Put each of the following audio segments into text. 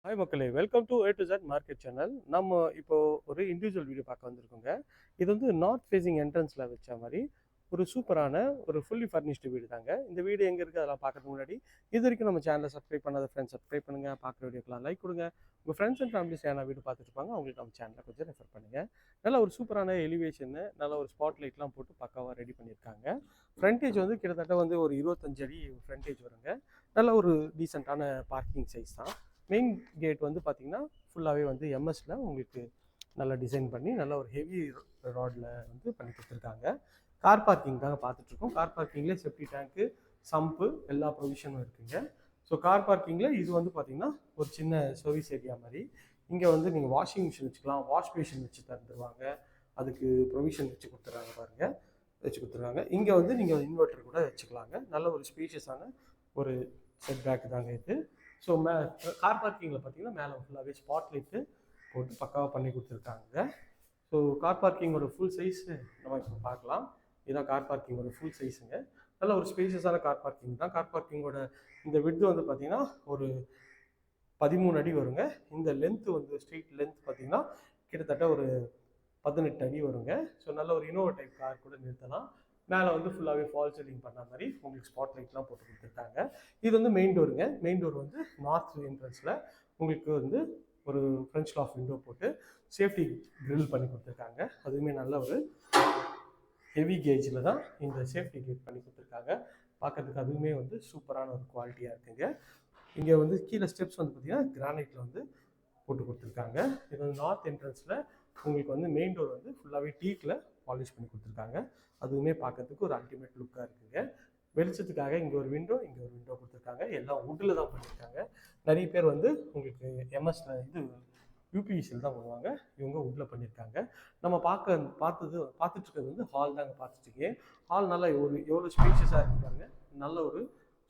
Hi மக்களே, welcome to A to Z market channel. நம்ம இப்போ ஒரு இண்டிவிஜுவல் வீடியோ பார்க்க வந்திருக்கோங்க. இது வந்து நார்த் ஃபேசிங் என்ட்ரன்ஸில் வச்ச மாதிரி ஒரு சூப்பரான ஒரு ஃபுல்லி ஃபர்னிஷ்டு வீடு தாங்க. இந்த வீடு எங்கே இருக்குது அதெல்லாம் பார்க்கறதுக்கு முன்னாடி இது வரைக்கும் நம்ம சேனலை சப்ஸ்கிரைப் பண்ணாத ஃப்ரெண்ட்ஸ் சப்ஸ்கிரைப் பண்ணுங்கள். பார்க்குற வீடியோக்கெலாம் லைக் கொடுங்க. உங்கள் ஃப்ரெண்ட்ஸ் அண்ட் ஃபேமிலிஸ் ஏன்னா வீடு பார்த்துட்டு இருப்பாங்க, அவங்களுக்கு நம்ம சேனலை கொஞ்சம் ரெஃபர் பண்ணுங்கள். நல்ல ஒரு சூப்பரான எலிவேஷனு, நல்ல ஒரு ஸ்பாட் லைட்லாம் போட்டு பக்காவாக ரெடி பண்ணியிருக்காங்க. ஃப்ரண்டேஜ் வந்து கிட்டத்தட்ட வந்து ஒரு 25 அடி ஃப்ரண்டேஜ் வருங்க. நல்ல ஒரு டீசெண்டான பார்க்கிங் சைஸ் தான். மெயின் கேட் வந்து பார்த்தீங்கன்னா ஃபுல்லாகவே வந்து எம்எஸ்ல உங்களுக்கு நல்லா டிசைன் பண்ணி நல்ல ஒரு ஹெவி ராடில் வந்து பண்ணி கொடுத்துருக்காங்க. கார் பார்க்கிங் தாங்க பார்த்துட்ருக்கோம். கார் பார்க்கிங்லேயே செப்டி டேங்க்கு, சம்பு எல்லா ப்ரொவிஷனும் இருக்குங்க. ஸோ கார் பார்க்கிங்கில் இது வந்து பார்த்தீங்கன்னா ஒரு சின்ன சர்வீஸ் ஏரியா மாதிரி. இங்கே வந்து நீங்கள் வாஷிங் மிஷின் வச்சுக்கலாம், வாஷ் பேஷன் வச்சு தந்துடுவாங்க, அதுக்கு ப்ரொவிஷன் வச்சு கொடுத்துட்றாங்க பாருங்கள், வச்சு கொடுத்துருக்காங்க. இங்கே வந்து நீங்கள் இன்வெர்ட்டர் கூட வச்சுக்கலாங்க. நல்ல ஒரு ஸ்பேஷியஸான ஒரு செட் பேக் தாங்க இது. ஸோ கார் பார்க்கிங்கில் பார்த்தீங்கன்னா மேலே ஃபுல்லாகவே ஸ்பாட் லைட்டு போட்டு பக்காவாக பண்ணி கொடுத்துருக்காங்க. ஸோ கார் பார்க்கிங்கோட ஃபுல் சைஸு நம்ம இப்போ பார்க்கலாம். இதுதான் கார் பார்க்கிங்கோட ஃபுல் சைஸுங்க. நல்ல ஒரு ஸ்பேஷியஸான கார் பார்க்கிங் தான். கார் பார்க்கிங்கோட இந்த விட்த் வந்து பார்த்தீங்கன்னா ஒரு 13 அடி வருங்க. இந்த லென்த்து வந்து ஸ்ட்ரீட் லென்த் பார்த்தீங்கன்னா கிட்டத்தட்ட ஒரு 18 அடி வருங்க. ஸோ நல்ல ஒரு இனோவா டைப் கார் கூட நிறுத்தலாம். மேலே வந்து ஃபுல்லாகவே ஃபால் சீலிங் பண்ண மாதிரி உங்களுக்கு ஸ்பாட் லைட்லாம் போட்டு கொடுத்துருக்காங்க. இது வந்து மெயின் டோருங்க. மெயின் டோர் வந்து நார்த் என்ட்ரன்ஸில் உங்களுக்கு வந்து ஒரு ஃப்ரெஞ்ச் லாஃப் விண்டோ போட்டு சேஃப்டி கிரில் பண்ணி கொடுத்துருக்காங்க. அதுவுமே நல்ல ஒரு ஹெவி கேஜில் தான் இந்த சேஃப்டி கேட் பண்ணி கொடுத்துருக்காங்க. பார்க்கறதுக்கு அதுவுமே வந்து சூப்பரான ஒரு குவாலிட்டியாக இருக்குங்க. இங்கே வந்து கீழே ஸ்டெப்ஸ் வந்து பார்த்தீங்கன்னா கிரானைட்டில் வந்து போட்டு கொடுத்துருக்காங்க. இது வந்து நார்த் என்ட்ரன்ஸில் உங்களுக்கு வந்து மெயின் டோர் வந்து ஃபுல்லாகவே டீக்கில் பாலிஷ் பண்ணி கொடுத்துருக்காங்க. அதுவுமே பார்க்கறதுக்கு ஒரு அல்டிமேட் லுக்காக இருக்குங்க. வெளிச்சத்துக்காக இங்கே ஒரு விண்டோ, இங்கே ஒரு விண்டோ கொடுத்துருக்காங்க. எல்லாம் வுட்டில் தான் பண்ணியிருக்காங்க. நிறைய பேர் வந்து உங்களுக்கு எம்எஸ்ல இது யூபிஎஸ்சியில் தான் பண்ணுவாங்க, இவங்க வுட்டில் பண்ணியிருக்காங்க. நம்ம பார்த்துட்டு இருக்கிறது வந்து ஹால் தாங்க பார்த்துட்டு. ஹால் நல்லா எவ்வளோ ஸ்பேஷியஸாக இருக்கு பாருங்க. நல்ல ஒரு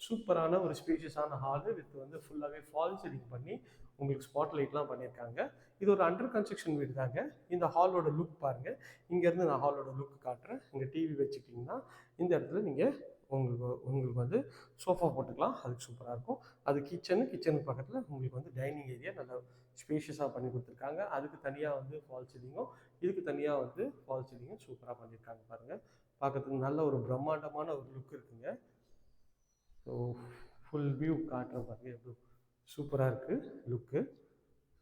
சூப்பரான ஒரு ஸ்பேஷியஸான ஹாலு வித் வந்து ஃபுல்லாகவே ஃபால் சீலிங் பண்ணி உங்களுக்கு ஸ்பாட் லைட்லாம் பண்ணியிருக்காங்க. இது ஒரு அண்டர் கன்ஸ்ட்ரக்ஷன் வீடு தாங்க. இந்த ஹாலோட லுக் பாருங்கள். இங்கேருந்து நான் ஹாலோட லுக் காட்டுறேன். இங்கே டிவி வச்சுக்கிட்டிங்கன்னா இந்த இடத்துல நீங்கள் உங்களுக்கு வந்து சோஃபா போட்டுக்கலாம், அதுக்கு சூப்பராக இருக்கும். அது கிச்சனுக்கு பக்கத்தில் உங்களுக்கு வந்து டைனிங் ஏரியா நல்லா ஸ்பேஷியஸாக பண்ணி கொடுத்துருக்காங்க. அதுக்கு தனியாக வந்து ஃபால் சீலிங்கும், இதுக்கு தனியாக வந்து ஃபால் சீலிங்கும் சூப்பராக பண்ணியிருக்காங்க பாருங்கள். பார்க்கறதுக்கு நல்ல ஒரு பிரம்மாண்டமான ஒரு லுக் இருக்குங்க. ஸோ ஃபுல் வியூ காட்டுற பாருங்க, எப்படி சூப்பராக இருக்குது லுக்கு.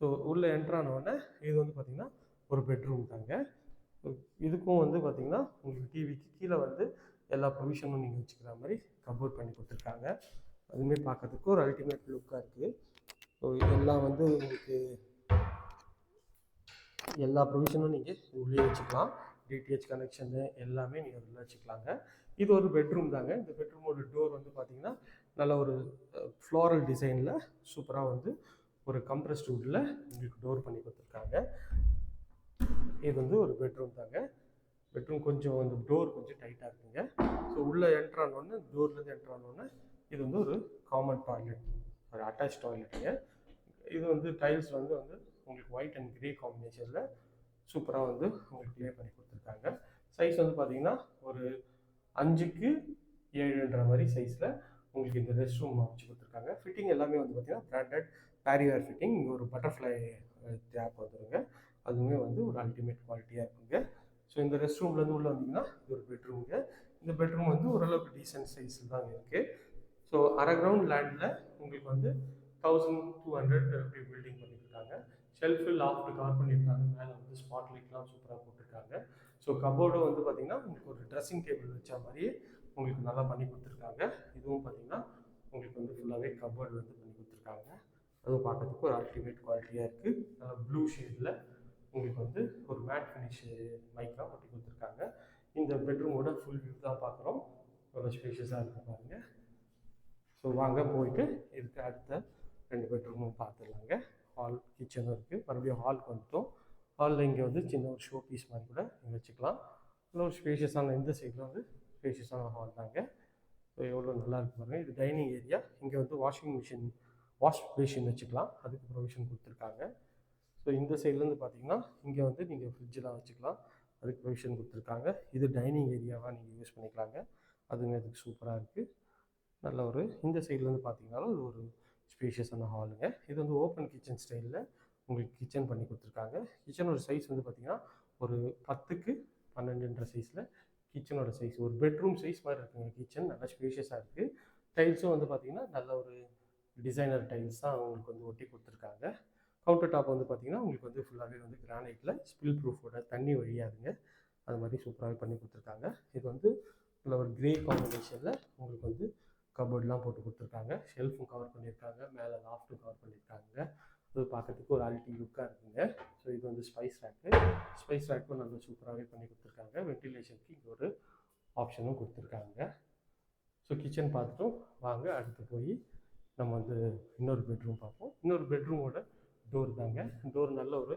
ஸோ உள்ளே என்ட்ரானோடனே இது வந்து பார்த்திங்கன்னா ஒரு பெட்ரூம் தாங்க. இதுக்கும் வந்து பார்த்திங்கன்னா உங்களுக்கு டிவிக்கு கீழே வந்து எல்லா ப்ரொவிஷனும் நீங்கள் வச்சுக்கிற மாதிரி கபோர்ட் பண்ணி கொடுத்துருக்காங்க. அதுவுமே பார்க்கறதுக்கு ஒரு அல்டிமேட் லுக்காக இருக்குது. ஸோ இதெல்லாம் வந்து உங்களுக்கு எல்லா ப்ரொவிஷனும் நீங்கள் உள்ளே வச்சுக்கலாம். டிடிஹெச் கனெக்ஷனு எல்லாமே நீங்கள் உள்ளே வச்சுக்கலாங்க. இது ஒரு பெட்ரூம் தாங்க. இந்த பெட்ரூமோட டோர் வந்து பார்த்திங்கன்னா நல்ல ஒரு ஃப்ளோரல் டிசைனில் சூப்பராக வந்து ஒரு கம்ப்ரஸ்ட் வுட்டில் உங்களுக்கு டோர் பண்ணி கொடுத்துருக்காங்க. இது வந்து ஒரு பெட்ரூம் தாங்க. பெட்ரூம் கொஞ்சம் அந்த டோர் கொஞ்சம் டைட்டாக இருக்குங்க. ஸோ உள்ளே என்ட்ரானோடனே டோர்லேருந்து என்ட்ரானோடனே இது வந்து ஒரு காமன் டாய்லெட், ஒரு அட்டாச் டாய்லெட்டுங்க. இது வந்து டைல்ஸ் வந்து உங்களுக்கு ஒயிட் அண்ட் கிரே காம்பினேஷனில் சூப்பராக வந்து உங்களுக்கு க்ளியர் பண்ணி கொடுத்துருக்காங்க. சைஸ் வந்து பார்த்தீங்கன்னா ஒரு 5க்கு 7ன்ற மாதிரி சைஸில் உங்களுக்கு இந்த ரெஸ்ட் ரூம் அமைச்சு கொடுத்துருக்காங்க. ஃபிட்டிங் எல்லாமே வந்து பார்த்தீங்கன்னா பிராண்டட் பேரிவேர் ஃபிட்டிங். இங்கே ஒரு பட்டர்ஃப்ளை டேப் வந்துருங்க. அதுவுமே வந்து ஒரு அல்டிமேட் குவாலிட்டியாக இருக்குங்க. ஸோ இந்த ரெஸ்ட் ரூம்லேருந்து உள்ளே வந்தீங்கன்னா இது ஒரு பெட்ரூமுங்க. இந்த பெட்ரூம் வந்து ஓரளவுக்கு டீசென்ட் சைஸில் தாங்க இருக்குது. ஸோ அரை கிரவுண்ட் லேண்டில் உங்களுக்கு வந்து 1200 அப்படி பில்டிங் பண்ணியிருக்காங்க. ஷெல்ஃபு லாஃப்ட் கவர் பண்ணியிருக்காங்க. மேலே வந்து ஸ்பாட் லைட்லாம் சூப்பராக போட்டிருக்காங்க. ஸோ கபோர்டும் வந்து பார்த்திங்கன்னா உங்களுக்கு ஒரு ட்ரெஸ்ஸிங் டேபிள் வச்ச மாதிரியே உங்களுக்கு நல்லா பண்ணி கொடுத்துருக்காங்க. இதுவும் பார்த்திங்கன்னா உங்களுக்கு வந்து ஃபுல்லாகவே கபோர்டு வந்து பண்ணி கொடுத்துருக்காங்க. அதுவும் பார்க்கறதுக்கு ஒரு அல்டிமேட் குவாலிட்டியாக இருக்குது. நல்லா ப்ளூ ஷேடில் உங்களுக்கு வந்து ஒரு மேட் ஃபினிஷ் மைக்காக ஒட்டி கொடுத்துருக்காங்க. இந்த பெட்ரூமோட ஃபுல் வியூ தான் பார்க்குறோம். ரொம்ப ஸ்பேஷியஸாக இருக்குது பாருங்கள். ஸோ வாங்க போயிட்டு இதுக்கு அடுத்த 2 பெட்ரூமும் பார்த்துடலாங்க. ஹால், கிச்சனும் இருக்குது. மறுபடியும் ஹாலுக்கு வந்துட்டோம். ஹாலில் இங்கே வந்து சின்ன ஒரு ஷோ பீஸ் மாதிரி கூட நீங்கள் வச்சுக்கலாம். நல்ல ஒரு ஸ்பேஷியஸான இந்த சைடில் வந்து ஸ்பேஷியஸான ஹால் தாங்க. ஸோ எவ்வளோ நல்லா இருக்கு பாருங்கள். இது டைனிங் ஏரியா. இங்கே வந்து வாஷ் பேஷின் வச்சுக்கலாம், அதுக்கு ப்ரொவிஷன் கொடுத்துருக்காங்க. ஸோ இந்த சைட்லேருந்து பார்த்தீங்கன்னா இங்கே வந்து நீங்கள் ஃப்ரிட்ஜெலாம் வச்சுக்கலாம், அதுக்கு ப்ரொவிஷன் கொடுத்துருக்காங்க. இது டைனிங் ஏரியாவாக நீங்கள் யூஸ் பண்ணிக்கலாங்க. அதுவுமே அதுக்கு சூப்பராக இருக்குது. நல்ல ஒரு இந்த சைட்லேருந்து பார்த்தீங்கன்னாலும் அது ஒரு ஸ்பேஷியஸான ஹாலுங்க. இது வந்து ஓப்பன் கிச்சன் ஸ்டைலில் உங்களுக்கு கிச்சன் பண்ணி கொடுத்துருக்காங்க. கிச்சனோட சைஸ் வந்து பார்த்திங்கன்னா ஒரு 10க்கு 12ன்ற சைஸில் கிச்சனோட சைஸ் ஒரு பெட்ரூம் சைஸ் மாதிரி இருக்குங்க. கிச்சன் நல்லா ஸ்பேஷியஸாக இருக்குது. டைல்ஸும் வந்து பார்த்திங்கன்னா நல்ல ஒரு டிசைனர் டைல்ஸ் தான் உங்களுக்கு வந்து ஒட்டி கொடுத்துருக்காங்க. கவுண்டர் டாப் வந்து பார்த்திங்கன்னா உங்களுக்கு வந்து ஃபுல்லாகவே வந்து கிரானைட்டில் ஸ்பில் ப்ரூஃபோட தண்ணி வழியாதுங்க. அது மாதிரி சூப்பராகவே பண்ணி கொடுத்துருக்காங்க. இது வந்து இதில் ஒரு கிரே காம்பினேஷனில் உங்களுக்கு வந்து கபோர்ட்லாம் போட்டு கொடுத்துருக்காங்க. ஷெல்ஃபும் கவர் பண்ணியிருக்காங்க, மேலே லாஃப்ட்டும் கவர் பண்ணியிருக்காங்க. அது பார்க்கறதுக்கு ஒரு அல்டி லுக்காக இருக்குங்க. ஸோ இது வந்து ஸ்பைஸ் ரேக்கும் நல்லா சூப்பராகவே பண்ணி கொடுத்துருக்காங்க. வென்டிலேஷனுக்கு இங்கே ஒரு ஆப்ஷனும் கொடுத்துருக்காங்க. ஸோ கிச்சன் பார்த்துட்டும் வாங்க அடுத்து போய் நம்ம வந்து இன்னொரு பெட்ரூம் பார்ப்போம். இன்னொரு பெட்ரூமோட டோர் தாங்க. டோர் நல்ல ஒரு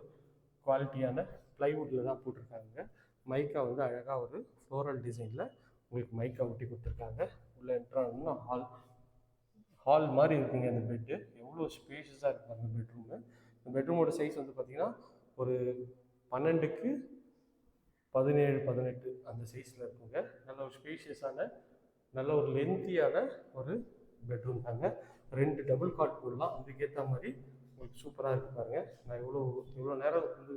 குவாலிட்டியான ப்ளைவுட்டில் தான் போட்டிருக்காங்க. மைக்கா வந்து அழகாக ஒரு ஃப்ளோரல் டிசைனில் உங்களுக்கு மைக்கா ஒட்டி கொடுத்துருக்காங்க. உள்ளே என்ட்ரானா ஹால் மாதிரி இருக்குங்க. அந்த பெட்டு எவ்வளோ ஸ்பேஷியஸாக இருக்குது அந்த பெட்ரூமு. இந்த பெட்ரூமோட சைஸ் வந்து பார்த்திங்கன்னா ஒரு 12க்கு 17, 18 அந்த சைஸில் இருக்குங்க. நல்ல ஒரு ஸ்பேஷியஸான நல்ல ஒரு லென்த்தியான ஒரு பெட்ரூம் தாங்க. 2 டபுள் காட் போடலாம். அதுக்கேற்ற மாதிரி உங்களுக்கு சூப்பராக இருக்குது பாருங்கள். நான் எவ்வளோ நேரம் வந்து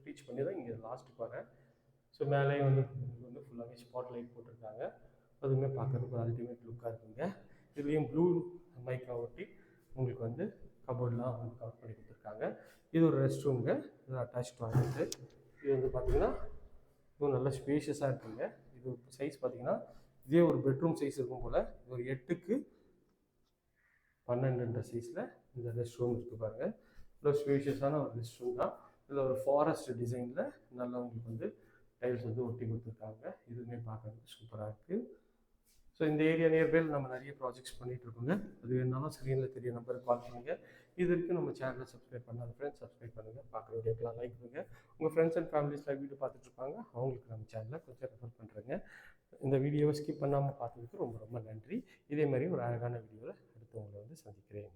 ரீச் பண்ணி தான் இங்கே லாஸ்ட்டுக்கு வரேன். ஸோ மேலேயும் வந்து ஃபுல்லாகவே ஸ்பாட் லைட் போட்டிருக்காங்க. அதுவுமே பார்க்கறதுக்கு ஒரு அல்டிமேட் லுக்காக இருக்குங்க. இதுலேயும் ப்ளூ மைக்கா ஒட்டி உங்களுக்கு வந்து கபோர்ட்லாம் வந்து கவர் பண்ணி கொடுத்துருக்காங்க. இது ஒரு ரெஸ்ட் ரூமுங்க. இது அட்டாச் டாய்லெட்டு. இது வந்து பார்த்திங்கன்னா இதுவும் நல்லா ஸ்பேஷியஸாக இருக்குங்க. இது சைஸ் பார்த்திங்கன்னா இதே ஒரு பெட்ரூம் சைஸ் இருக்கும் போல். ஒரு 8க்கு 12ன்ற சைஸில் இந்த ரெஸ்ட் ரூம் இருக்குது பாருங்கள். நல்லா ஸ்பேஷியஸான ஒரு ரெஸ்ட் ரூம் தான். இதில் ஒரு ஃபாரஸ்ட் டிசைனில் நல்லா உங்களுக்கு வந்து டைல்ஸ் வந்து ஒட்டி கொடுத்துருக்காங்க. இதுவுமே பார்க்கறதுக்கு சூப்பராக இருக்குது. ஸோ இந்த ஏரியா நியர்பையில் நம்ம நிறைய ப்ராஜெக்ட்ஸ் பண்ணிகிட்ருக்கோங்க. அது வேணாலும் ஸ்க்ரீனில் தெரிய நம்பருக்கு கால் பண்ணுங்கள். இது வரைக்கும் நம்ம சேனலை சப்ஸ்கிரைப் பண்ணாத ஃப்ரெண்ட்ஸ் சப்ஸ்கிரைப் பண்ணுங்கள். பார்க்குற வீடியோக்கெலாம் லைக் பண்ணுங்கள். உங்கள் ஃப்ரெண்ட்ஸ் அண்ட் ஃபேமிலிஸில் வீடியோ பார்த்துட்ருப்பாங்க, அவங்களுக்கு நம்ம சேனலை கொஞ்சம் ரெஃபர் பண்ணுறேங்க. இந்த வீடியோவை ஸ்கிப் பண்ணாமல் பார்த்ததுக்கு ரொம்ப ரொம்ப நன்றி. இதே மாதிரி ஒரு அழகான வீடியோவில் அடுத்து உங்களை வந்து சந்திக்கிறேன்.